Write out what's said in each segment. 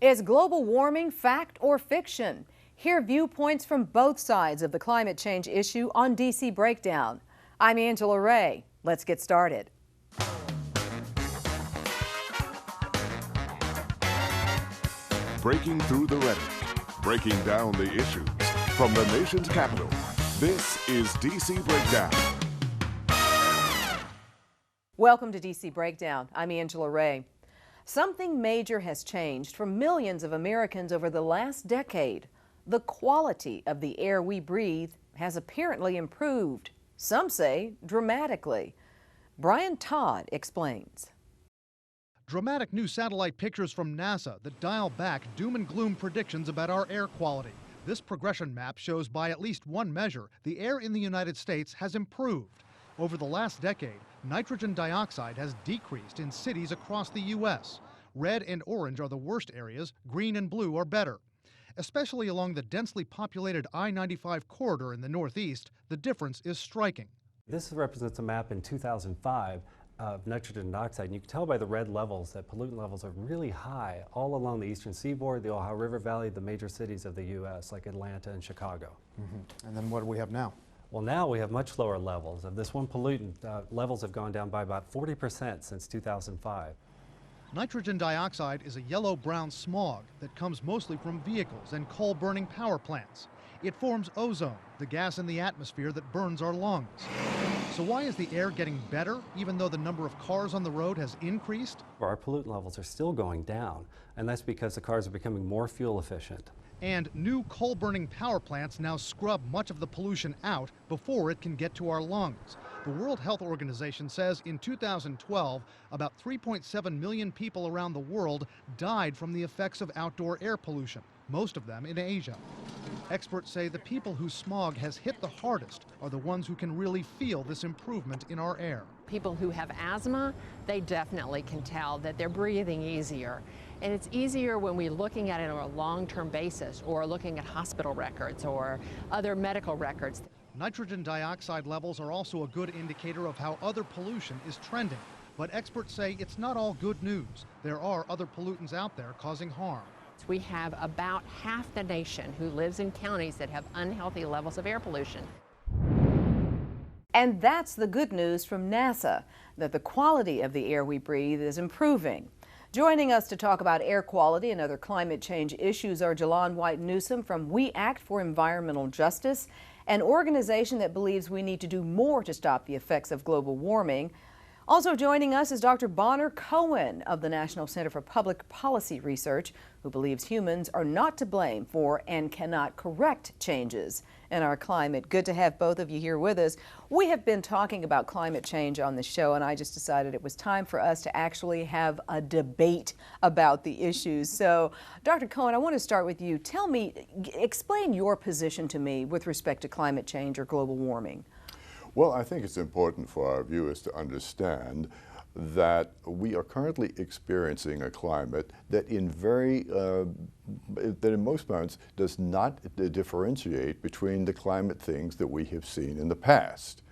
Is global warming fact or fiction? Hear viewpoints from both sides of the climate change issue on DC Breakdown. I'm Angela Ray. Let's get started. Breaking through the rhetoric, breaking down the issues from the nation's capital. This is DC Breakdown. Welcome to DC Breakdown. I'm Angela Ray. Something major has changed for millions of Americans over the last decade. The quality of the air we breathe has apparently improved. Some say dramatically. Brian Todd explains. Dramatic new satellite pictures from NASA that dial back doom and gloom predictions about our air quality. This progression map shows by at least one measure, the air in the United States has improved. Over the last decade, nitrogen dioxide has decreased in cities across the U.S. Red and orange are the worst areas, green and blue are better. Especially along the densely populated I-95 corridor in the Northeast, the difference is striking. This represents a map in 2005 of nitrogen dioxide, and you can tell by the red levels that pollutant levels are really high all along the eastern seaboard, the Ohio River Valley, the major cities of the U.S. like Atlanta and Chicago. And then what do we have now? Well, now we have much lower levels. Of this one pollutant, levels have gone down by about 40% since 2005. Nitrogen dioxide is a yellow-brown smog that comes mostly from vehicles and coal-burning power plants. It forms ozone, the gas in the atmosphere that burns our lungs. So why is the air getting better, even though the number of cars on the road has increased? Our pollutant levels are still going down, and that's because the cars are becoming more fuel efficient. And new coal-burning power plants now scrub much of the pollution out before it can get to our lungs. The World Health Organization says in 2012, about 3.7 million people around the world died from the effects of outdoor air pollution, most of them in Asia. Experts say the people whose smog has hit the hardest are the ones who can really feel this improvement in our air. People who have asthma, they definitely can tell that they're breathing easier. And it's easier when we're looking at it on a long-term basis or looking at hospital records or other medical records. Nitrogen dioxide levels are also a good indicator of how other pollution is trending. But experts say it's not all good news. There are other pollutants out there causing harm. We have about half the nation who lives in counties that have unhealthy levels of air pollution. And that's the good news from NASA, that the quality of the air we breathe is improving. Joining us to talk about air quality and other climate change issues are Jalonne Newsome from We Act for Environmental Justice, an organization that believes we need to do more to stop the effects of global warming. Also joining us is Dr. Cohen of the National Center for Public Policy Research, who believes humans are not to blame for and cannot correct changes in our climate. Good to have both of you here with us. We have been talking about climate change on the show, and I just decided it was time for us to actually have a debate about the issues. So, Dr. Cohen, I want to start with you. Tell me, explain your position to me with respect to climate change or global warming. Well, I think it's important for our viewers to understand that we are currently experiencing a climate that in most parts does not differentiate between the climate things that we have seen in the past.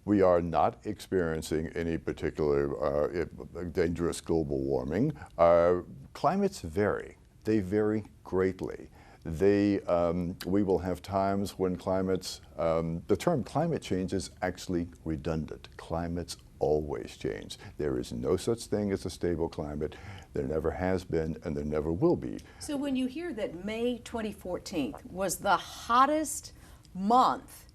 We are not experiencing any particular dangerous global warming. Climates vary. They vary greatly. We will have times when the term climate change is actually redundant. Climates always change. There is no such thing as a stable climate. There never has been, and there never will be. So when you hear that May 2014 was the hottest month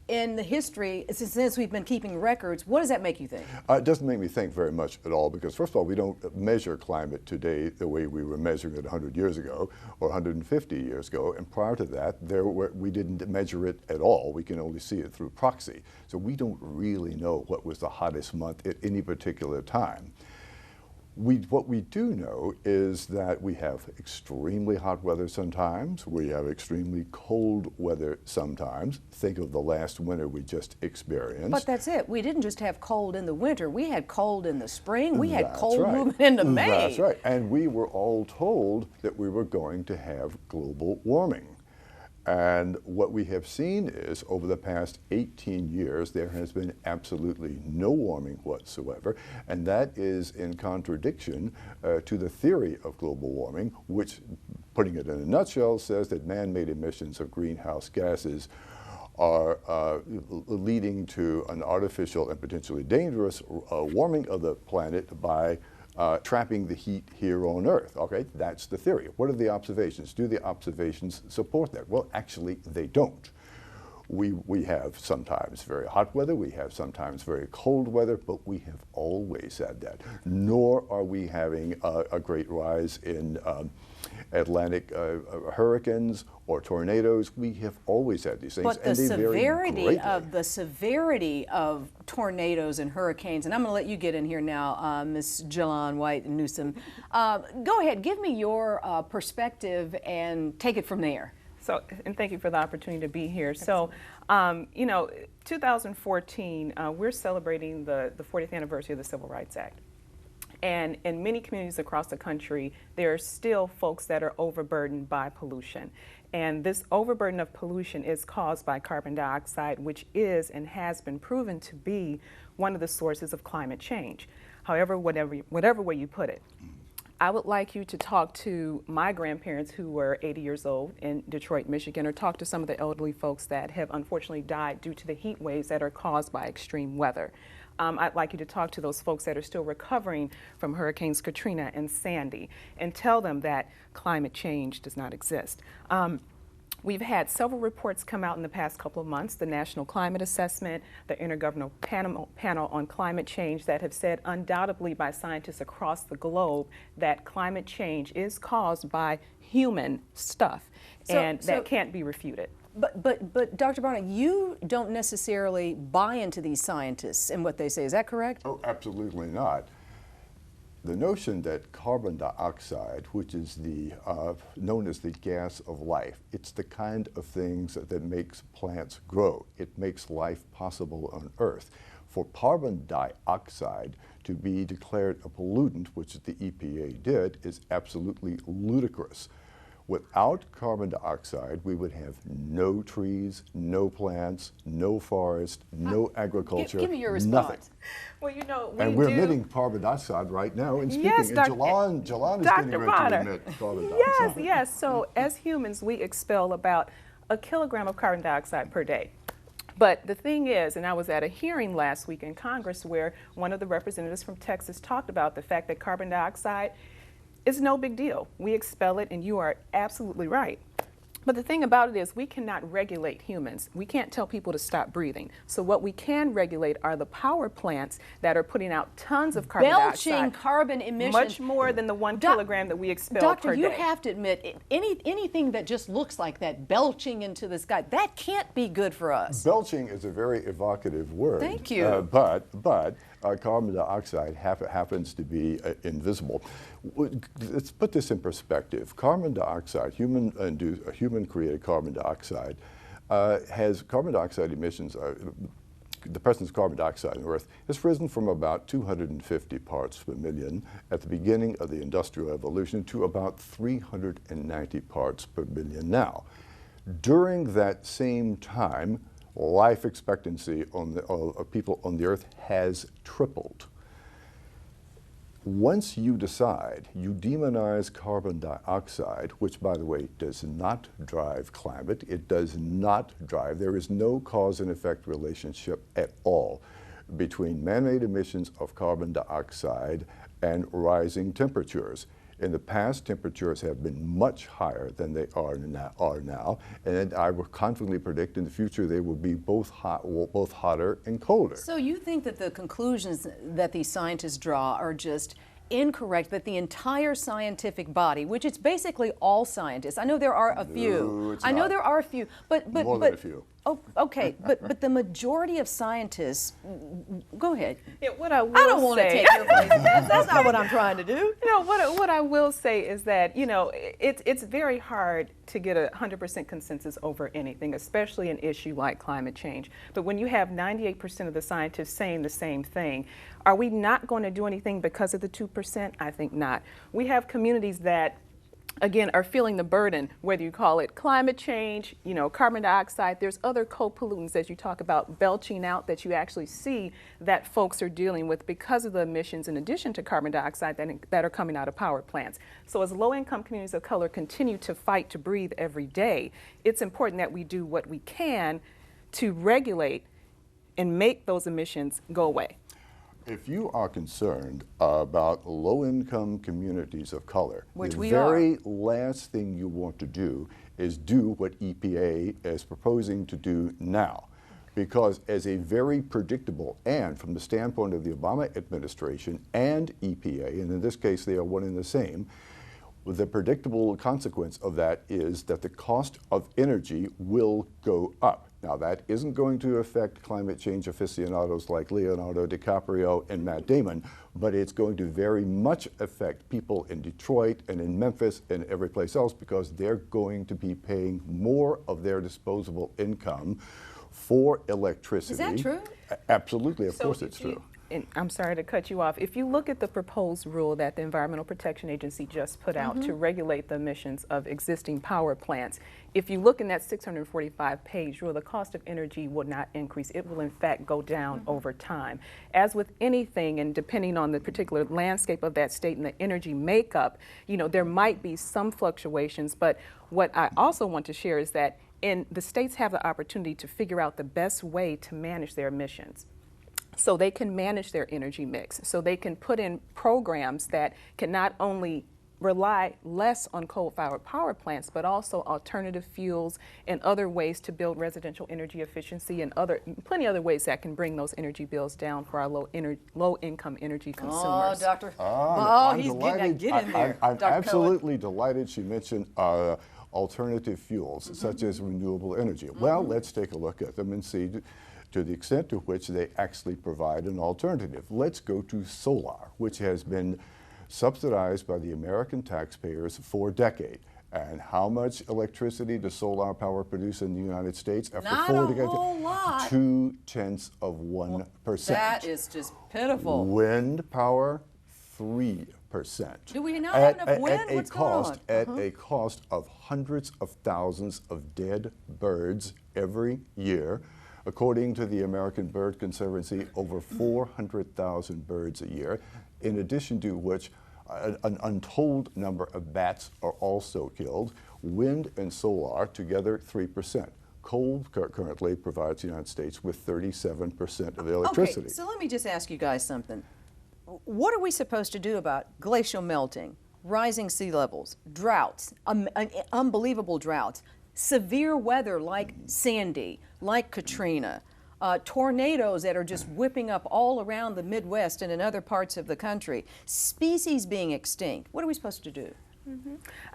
in the history since we've been keeping records, what does that make you think? It doesn't make me think very much at all, because first of all, we don't measure climate today the way we were measuring it 100 years ago or 150 years ago, and prior to that we didn't measure it at all. We can only see it through proxy. So we don't really know what was the hottest month at any particular time. What we do know is that we have extremely hot weather sometimes. We have extremely cold weather sometimes. Think of the last winter we just experienced. But that's it. We didn't just have cold in the winter. We had cold in the spring. We had That's cold right. moving into May. That's right. And we were all told that we were going to have global warming. And what we have seen is over the past 18 years, there has been absolutely no warming whatsoever. And that is in contradiction to the theory of global warming, which, putting it in a nutshell, says that man-made emissions of greenhouse gases are leading to an artificial and potentially dangerous warming of the planet by trapping the heat here on Earth. Okay, that's the theory. What are the observations? Do the observations support that? Well, actually, they don't. We have sometimes very hot weather, we have sometimes very cold weather, but we have always had that. Nor are we having a great rise in Atlantic hurricanes or tornadoes. We have always had these things. But the severity of tornadoes and hurricanes, and I'm going to let you get in here now, Ms. Jalonne White Newsome. Go ahead, give me your perspective and take it from there. So, and thank you for the opportunity to be here. So, you know, 2014, we're celebrating the 40th anniversary of the Civil Rights Act. And in many communities across the country, there are still folks that are overburdened by pollution. And this overburden of pollution is caused by carbon dioxide, which is and has been proven to be one of the sources of climate change. However, whatever way you put it. I would like you to talk to my grandparents who were 80 years old in Detroit, Michigan, or talk to some of the elderly folks that have unfortunately died due to the heat waves that are caused by extreme weather. I'd like you to talk to those folks that are still recovering from Hurricanes Katrina and Sandy and tell them that climate change does not exist. We've had several reports come out in the past couple of months, the National Climate Assessment, the Intergovernmental Panel on Climate Change, that have said undoubtedly by scientists across the globe that climate change is caused by human stuff, and that can't be refuted. But Dr. Barnett, you don't necessarily buy into these scientists and what they say. Is that correct? Oh, absolutely not. The notion that carbon dioxide, which is known as the gas of life, it's the kind of things that makes plants grow. It makes life possible on Earth. For carbon dioxide to be declared a pollutant, which the EPA did, is absolutely ludicrous. Without carbon dioxide, we would have no trees, no plants, no forest, no agriculture, give me your response. nothing. Well, you know, we're emitting carbon dioxide right now and speaking. Yes, and Jalonne is getting ready to emit carbon dioxide. Yes. So as humans, we expel about a kilogram of carbon dioxide per day. But the thing is, and I was at a hearing last week in Congress where one of the representatives from Texas talked about the fact that carbon dioxide is no big deal. We expel it, and you are absolutely right. But the thing about it is we cannot regulate humans. We can't tell people to stop breathing. So what we can regulate are the power plants that are putting out tons of carbon dioxide. Belching carbon emissions. Much more than the 1 kilogram that we expel Doctor, per day. you have to admit, anything that just looks like that, belching into the sky, that can't be good for us. Belching is a very evocative word. Thank you. But carbon dioxide happens to be invisible. Let's put this in perspective. Carbon dioxide, human-created carbon dioxide, has carbon dioxide emissions. The presence of carbon dioxide on Earth has risen from about 250 parts per million at the beginning of the Industrial Revolution to about 390 parts per million now. During that same time, life expectancy of people on the Earth has tripled. Once you decide, you demonize carbon dioxide, which, by the way, does not drive climate. It does not drive. There is no cause and effect relationship at all between man-made emissions of carbon dioxide and rising temperatures. In the past, temperatures have been much higher than they are now, and I will confidently predict in the future they will be both hotter and colder. So you think that the conclusions that these scientists draw are just incorrect, that the entire scientific body, which it's basically all scientists, I know there are a few. I know there are a few, but more than a few. Oh, okay, but the majority of scientists, go ahead. Yeah, what I don't want to take your place. That's not what I'm trying to do. You know, what I will say is that, you know, it's very hard to get 100% consensus over anything, especially an issue like climate change. But when you have 98% of the scientists saying the same thing, are we not going to do anything because of the 2%? I think not. We have communities that again, are feeling the burden, whether you call it climate change, you know, carbon dioxide. There's other co-pollutants as you talk about belching out that you actually see that folks are dealing with because of the emissions in addition to carbon dioxide that are coming out of power plants. So as low-income communities of color continue to fight to breathe every day, it's important that we do what we can to regulate and make those emissions go away. If you are concerned about low-income communities of color, Which the we very last thing you want to do is do what EPA is proposing to do now. Because as a very predictable, and from the standpoint of the Obama administration and EPA, and in this case they are one and the same, the predictable consequence of that is that the cost of energy will go up. Now, that isn't going to affect climate change aficionados like Leonardo DiCaprio and Matt Damon, but it's going to very much affect people in Detroit and in Memphis and every place else because they're going to be paying more of their disposable income for electricity. Is that true? Absolutely, of course it's true. And I'm sorry to cut you off. If you look at the proposed rule that the Environmental Protection Agency just put out to regulate the emissions of existing power plants, if you look in that 645-page rule, the cost of energy will not increase. It will, in fact, go down over time. As with anything, and depending on the particular landscape of that state and the energy makeup, you know, there might be some fluctuations. But what I also want to share is that the states have the opportunity to figure out the best way to manage their emissions. So they can manage their energy mix. So they can put in programs that can not only rely less on coal-fired power plants, but also alternative fuels and other ways to build residential energy efficiency and plenty other ways that can bring those energy bills down for our low-income energy consumers. Oh, Doctor. I'm he's delighted. get in there. I'm Dr. absolutely delighted she mentioned alternative fuels, such as renewable energy. Well, let's take a look at them and see to the extent to which they actually provide an alternative. Let's go to solar, which has been subsidized by the American taxpayers for decades. And how much electricity does solar power produce in the United States? After Not four a decades, whole lot. 0.2%. That is just pitiful. Wind power, 3%. Do we not have enough wind? At What's going on? At a cost of hundreds of thousands of dead birds every year. According to the American Bird Conservancy, over 400,000 birds a year, in addition to which an untold number of bats are also killed. Wind and solar together 3%. Coal currently provides the United States with 37% of the electricity. Okay, so let me just ask you guys something. What are we supposed to do about glacial melting, rising sea levels, droughts, unbelievable droughts, severe weather like Sandy, like Katrina, tornadoes that are just whipping up all around the Midwest and in other parts of the country, species being extinct? What are we supposed to do?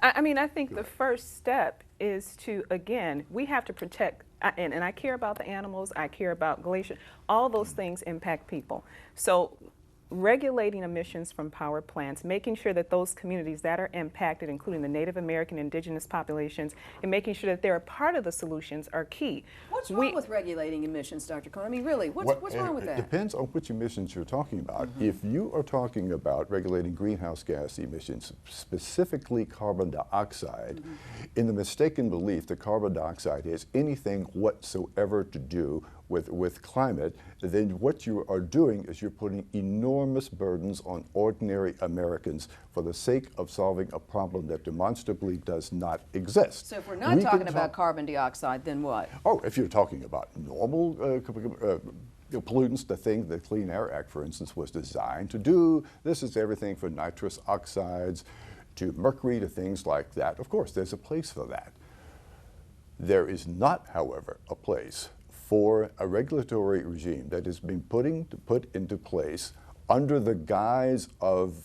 I mean, I think the first step is to, again, we have to protect, and I care about the animals, I care about glacier, all those things impact people. So regulating emissions from power plants, making sure that those communities that are impacted, including the Native American indigenous populations, and making sure that they're a part of the solutions are key. What's wrong with regulating emissions, Dr. Cohen? I mean, really, what's wrong with that? It depends on which emissions you're talking about. If you are talking about regulating greenhouse gas emissions, specifically carbon dioxide, in the mistaken belief that carbon dioxide has anything whatsoever to do with climate, then what you are doing is you're putting enormous burdens on ordinary Americans for the sake of solving a problem that demonstrably does not exist. So if we're not talking about carbon dioxide, then what? Oh, if you're talking about normal pollutants, the thing the Clean Air Act, for instance, was designed to do, this is everything from nitrous oxides to mercury to things like that. Of course, there's a place for that. There is not, however, a place for a regulatory regime that has been put into place under the guise of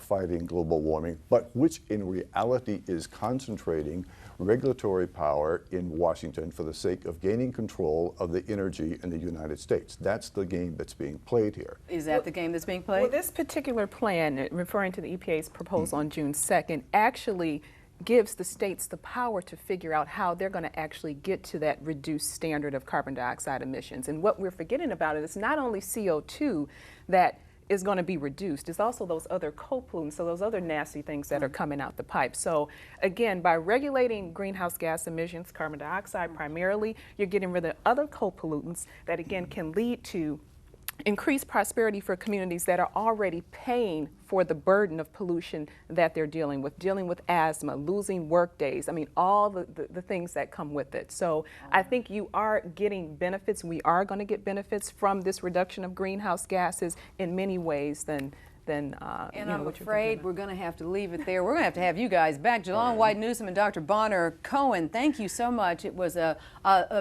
fighting global warming, but which in reality is concentrating regulatory power in Washington for the sake of gaining control of the energy in the United States. That's the game that's being played here. Is that the game that's being played? Well, this particular plan, referring to the EPA's proposal on June 2nd, actually gives the states the power to figure out how they're going to actually get to that reduced standard of carbon dioxide emissions. And what we're forgetting about is it's not only CO2 that is going to be reduced. It's also those other co-pollutants, so those other nasty things that are coming out the pipe. So again, by regulating greenhouse gas emissions, carbon dioxide primarily, you're getting rid of other co-pollutants that again can lead to increased prosperity for communities that are already paying for the burden of pollution that they're dealing with asthma, losing work days, I mean, all the things that come with it. So I think you are getting benefits. We are going to get benefits from this reduction of greenhouse gases in many ways than and I'm afraid we're going to have to leave it there. We're going to have you guys back. Jalonne White Newsome and Dr. Bonner Cohen, thank you so much. It was a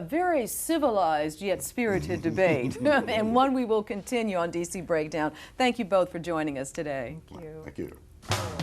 very civilized yet spirited debate, and one we will continue on DC Breakdown. Thank you both for joining us today. Thank you. Thank you.